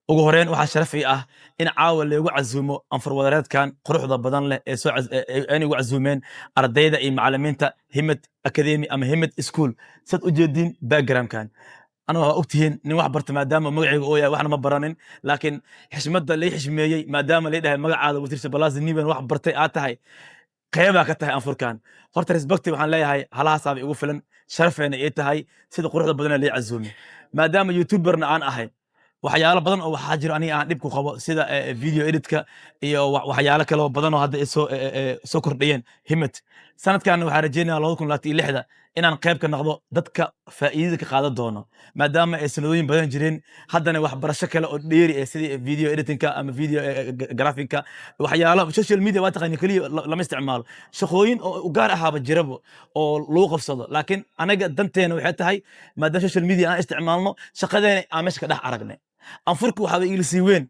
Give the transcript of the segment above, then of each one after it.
ugu horeen waxaa sharaf ii ah in caawa lagu casuumo anfur wadareedkan quruxda badan leh ee soo ay ugu casuumeen ardayda iyo macallimiinta Himad Academy ama Himad School sad u jeedin backgroundkan ana waa ogtihiin nin wax barta maadaama magacayga oo yahay waxna ma baranin laakiin xishmadda la xishmeeyay maadaama la dhahay magacaada wasiirka balaas niban wax bartay aad tahay qeyba ka tahay anfurkan horta respect waxaan leeyahay halahaas aad igu filan sharafeena ay tahay sida quruxda badan ee la casuumay maadaama youtuberna aan ahay waxyaalo badan oo waxaa jiro aniga aan dhib ku qabo sida video editka iyo waxyaalo kale oo badan oo hadda soo kordhiyeen Himad sanadkan waxaan rajeynayaa 2026 inaan qayb ka noqdo dadka faa'iidada ka qaadan doono maadaama ay sanadooyin badan jireen haddana waxbarasho kale oo dheeri ah sida video editingka ama video graphica waxyaalo social media waa taqaani kaliya lama isticmaalo shaqooyin oo u gaar ahaba jirabo oo lagu qabsado laakiin anaga danteena waxay tahay maadaama social media aan isticmaalno shaqadeena aan meesha ka dhex aragnay anfurku waxa ay iilsi weyn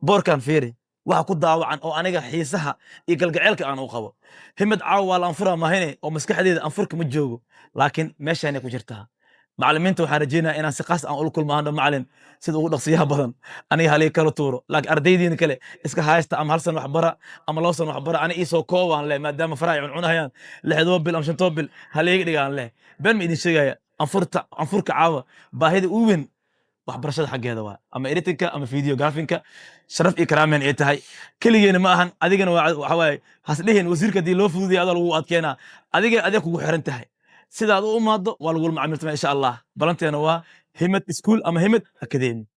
boorkan fiiri waxa ku daawacan oo aniga xiisaha iyo galgaceelka aan u qabo Himad caawa la anfura mahayne oo maskaxdeeda anfurka ma joogo laakiin meeshaan ay ku jirtaa macallimiinta waxaan rajeynayaa inaan si qaas aan ula kulmaano macallin sida ugu dhaqsiyaha badan aniga halay kala tuuro laakiin ardaydiina kale iska haysta ama hal san wax bara ama loo san wax bara ani isoo koobaan leh maadaama faraay cunayaan 6 bil ama 5 bil halay dhigaan leh been ma idin sheegaya anfurka caawa baahida u weyn waxbarashada xaggeeda waa ama editingka ama video graphica sharaf iyo karaameen ay tahay kaligeena ma ahan adigana waxa waaye hasdhihin wasiirka dii loo fududeeyo adoo lagu adkeena adiga kugu xiran tahay sidaad u imaado waa lagu macaamiltama insha Allah balanteena waa Himad School ama Himad Academy